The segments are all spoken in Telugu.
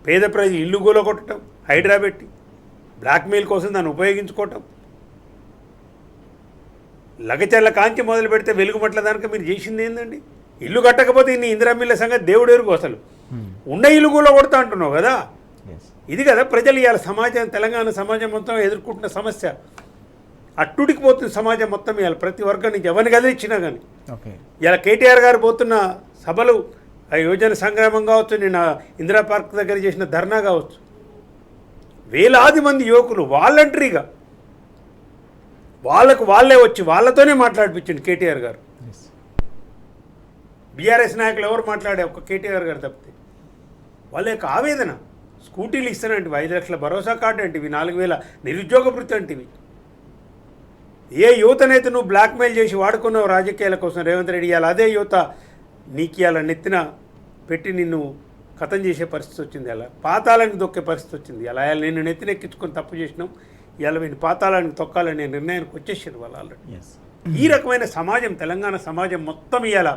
పేద ప్రజలు ఇల్లు కూలగొట్టడం, హైడ్రా పెట్టి బ్లాక్మెయిల్ కోసం దాన్ని ఉపయోగించుకోవటం, లగచర్ల కాంచి మొదలు పెడితే వెలుగుమట్ల దానికి మీరు చేసింది ఏందండి? ఇల్లు కట్టకపోతే ఇన్ని ఇందిరామిల్ల సంగతి దేవుడు ఎరుగు. అసలు ఉన్న ఇల్లు కూలగొడతా అంటున్నావు కదా. ఇది కదా ప్రజలు ఇవాళ సమాజం, తెలంగాణ సమాజం మొత్తం ఎదుర్కొంటున్న సమస్య. అట్టుడికి పోతుంది సమాజం మొత్తం ఇవాళ, ప్రతి వర్గం నుంచి ఎవరిని కదిలిచ్చినా కానీ. ఇలా కేటీఆర్ గారు పోతున్న సభలు, ఆ యువజన సంగ్రామం కావచ్చు, నిన్న ఇందిరా పార్క్ దగ్గర చేసిన ధర్నా కావచ్చు, వేలాది మంది యువకులు వాలంటరీగా వాళ్ళే వచ్చి వాళ్ళతోనే మాట్లాడిపించండి కేటీఆర్ గారు. బీఆర్ఎస్ నాయకులు ఎవరు మాట్లాడే ఒక్క కేటీఆర్ గారు తప్పితే. వాళ్ళ యొక్క ఆవేదన, స్కూటీలు ఇస్తానంటివి, 5 లక్షల భరోసా కార్డు అంటివి, 4,000 నిరుద్యోగ భృతి అంటివి. ఏ యువతనైతే నువ్వు బ్లాక్మెయిల్ చేసి వాడుకున్నావు రాజకీయాల కోసం రేవంత్ రెడ్డి, ఇవాళ అదే యువత నీకు ఇవాళ నెత్తిన పెట్టి నిన్ను కథం చేసే పరిస్థితి వచ్చింది. అలా పాతాళానికి దొక్కే పరిస్థితి వచ్చింది. అలా నిన్ను నెత్తినెక్కించుకొని తప్పు చేసినాం, ఇవాళ వీళ్ళు పాతాళానికి తొక్కాలనే నిర్ణయానికి వచ్చేసారు వాళ్ళు ఆల్రెడీ. ఈ రకమైన సమాజం, తెలంగాణ సమాజం మొత్తం ఇవాళ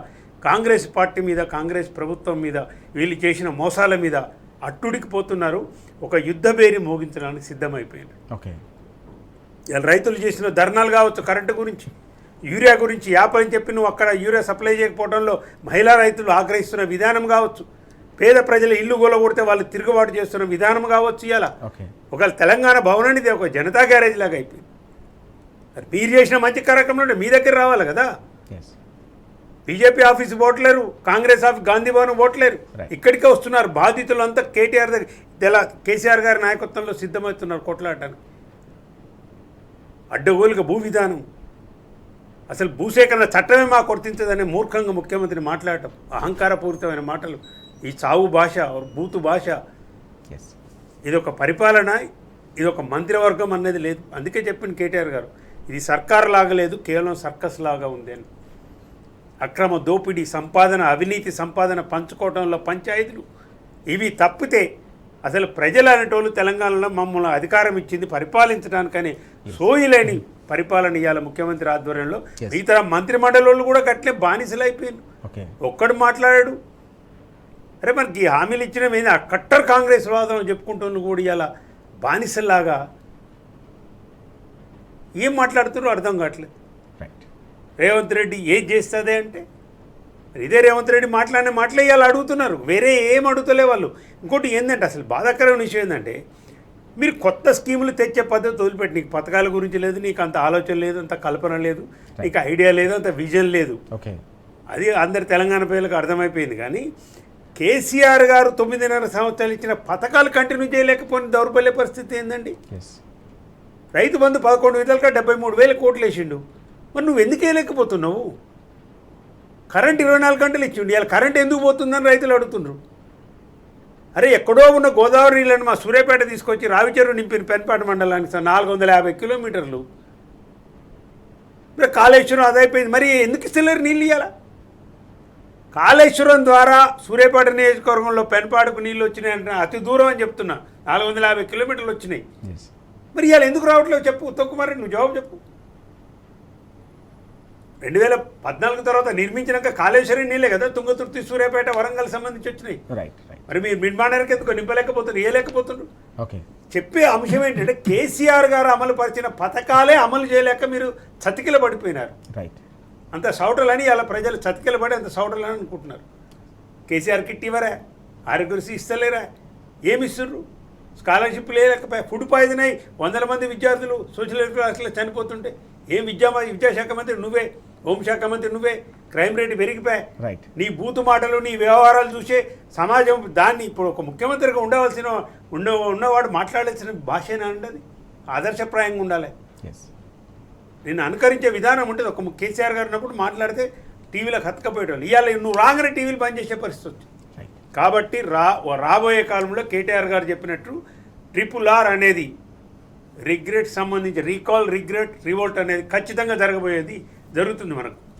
కాంగ్రెస్ పార్టీ మీద, కాంగ్రెస్ ప్రభుత్వం మీద, వీళ్ళు చేసిన మోసాల మీద అట్టుడికి పోతున్నారు. ఒక యుద్ధ బేరి మోగించడానికి సిద్ధమైపోయింది. ఇలా రైతులు చేసిన ధర్నాలు కావచ్చు, కరెంటు గురించి, యూరియా గురించి, యాపని చెప్పి నువ్వు అక్కడ యూరియా సప్లై చేయకపోవడంలో మహిళా రైతులు ఆగ్రహిస్తున్న విధానం కావచ్చు, పేద ప్రజలు ఇల్లు గొలగొడితే వాళ్ళు తిరుగుబాటు చేస్తున్న విధానం కావచ్చు. ఇలా ఒకవేళ తెలంగాణ భవనానికి ఒక జనతా గ్యారేజ్ లాగా అయిపోయింది. మరి మీరు చేసిన మంచి కార్యక్రమంలో మీ దగ్గర రావాలి కదా. బీజేపీ ఆఫీస్ ఓట్లేరు, కాంగ్రెస్ ఆఫీస్ గాంధీ భవన్ ఓట్లేరు, ఇక్కడికే వస్తున్నారు బాధితులు అంతా. కేటీఆర్ దగ్గర కేసీఆర్ గారి నాయకత్వంలో సిద్ధమవుతున్నారు కొట్లాడటానికి. అడ్డగోలుగా భూ విధానం, అసలు భూసేకరణ చట్టమే మాకు వర్తించదనే మూర్ఖంగా ముఖ్యమంత్రి మాట్లాడటం, అహంకారపూరితమైన మాటలు, ఈ చావు భాష, బూతు భాష. ఇదొక పరిపాలన, ఇదొక మంత్రివర్గం అన్నది లేదు. అందుకే చెప్పింది కేటీఆర్ గారు, ఇది సర్కార్ లాగా లేదు, కేవలం సర్కస్ లాగా ఉంది అని. అక్రమ దోపిడీ, సంపాదన, అవినీతి సంపాదన పంచుకోవడంలో పంచాయతీలు ఇవి తప్పితే అసలు ప్రజలు అనేటోళ్ళు తెలంగాణలో మమ్మల్ని అధికారం ఇచ్చింది పరిపాలించడానికని సోయిలేని పరిపాలన ఇవ్వాలి ముఖ్యమంత్రి ఆధ్వర్యంలో. మిగతా మంత్రిమండలి కూడా గట్లే బానిసలు అయిపోయారు. ఒక్కడు మాట్లాడాడు. అరే మనకి హామీలు ఇచ్చిన మీద కట్టర్ కాంగ్రెస్ వాదం చెప్పుకుంటున్న కూడా ఇలా బానిసల్లాగా ఏం మాట్లాడుతున్నారో అర్థం కావట్లేదు. రేవంత్ రెడ్డి ఏం చేస్తుంది అంటే ఇదే రేవంత్ రెడ్డి మాట్లాడిన మాటలే ఇవాళ అడుగుతున్నారు, వేరే ఏం అడుగుతలే వాళ్ళు. ఇంకోటి ఏంటంటే అసలు బాధాకరమైన విషయం ఏంటంటే మీరు కొత్త స్కీములు తెచ్చే పద్ధతి వదిలిపెట్టి, నీకు పథకాల గురించి లేదు, నీకు అంత ఆలోచన లేదు, అంత కల్పన లేదు, నీకు ఐడియా లేదు, అంత విజన్ లేదు. అది అందరి తెలంగాణ ప్రజలకు అర్థమైపోయింది. కానీ కేసీఆర్ గారు 9.5 సంవత్సరాలు ఇచ్చిన పథకాలు కంటిన్యూ చేయలేకపోయిన దౌర్బల్య పరిస్థితి ఏందండి? రైతు బంధు 11 విధాలుగా 73,000 కోట్లు వేసిండు. మరి నువ్వు ఎందుకు వేయలేకపోతున్నావు? కరెంట్ 24 గంటలు ఇచ్చిండు, ఇవాళ కరెంట్ ఎందుకు పోతుందని రైతులు అడుగుతున్నారు. అరే ఎక్కడో ఉన్న గోదావరి నీళ్ళని మా సూర్యాపేట తీసుకొచ్చి రావిచెరువు నింపిన పెన్పాట మండలానికి 450 కిలోమీటర్లు. మరి కాళేశ్వరం అదైపోయింది, మరి ఎందుకు ఇస్తలేరు నీళ్ళు? ఇవ్వాల కాళేశ్వరం ద్వారా సూర్యాపేట నియోజకవర్గంలో పెన్పాటకు నీళ్ళు వచ్చినాయంటే అతి దూరం అని చెప్తున్నా, 450 కిలోమీటర్లు వచ్చినాయి. మరి ఇవాళ ఎందుకు రావట్లేవు చెప్పు ఉత్తమ్, నువ్వు జవాబు చెప్పు. 2014 తర్వాత నిర్మించినాక కాళేశ్వరం నీళ్ళే కదా తుంగతుర్తి, సూర్యాపేట, వరంగల్ సంబంధించి వచ్చినాయి. మరి మీరు మిడ్మానర్కి ఎందుకు నింపలేకపోతున్నారు, వేయలేకపోతున్నారు? చెప్పే అంశం ఏంటంటే కేసీఆర్ గారు అమలు పరిచిన పథకాలే అమలు చేయలేక మీరు చతికిల పడిపోయినారు. అంత సౌటలని ఇలా ప్రజలు చతికిల పడి అంత సౌటలని అనుకుంటున్నారు. కేసీఆర్ కిట్ ఇవ్వరా, ఆరోగ్యశ్రీ ఇస్తలేరా, ఏమి ఇస్తుర్రు? స్కాలర్షిప్ లేకపోయా, ఫుడ్ పాయిజన్ అయ్యి 100 మంది విద్యార్థులు సోషల్ వెల్ఫేర్ హాస్టల్లో చనిపోతుంటే ఏం విద్యాశాఖ మంత్రి నువ్వే, హోంశాఖ మంత్రి నువ్వే, క్రైమ్ రేట్ పెరిగిపోయా. నీ బూతు మాటలు, నీ వ్యవహారాలు చూసే సమాజం దాన్ని ఇప్పుడు ఒక ముఖ్యమంత్రిగా ఉండవలసిన ఉన్నవాడు మాట్లాడాల్సిన భాషేనా ఉండదు, ఆదర్శప్రాయంగా ఉండాలి. నేను అనుకరించే విధానం ఉంటుంది. ఒక కేసీఆర్ గారు ఉన్నప్పుడు మాట్లాడితే టీవీలకు హత్తుకపోయేటోళ్ళు, ఇవాళ నువ్వు రాగానే టీవీలు బంద్ చేసే పరిస్థితి వచ్చింది. కాబట్టి రాబోయే కాలంలో కేటీఆర్ గారు చెప్పినట్టు RRR అనేది రిగ్రెట్ సంబంధించి రీకాల్, రిగ్రెట్, రివోల్ట్ అనేది ఖచ్చితంగా జరుగుతుంది మనకు.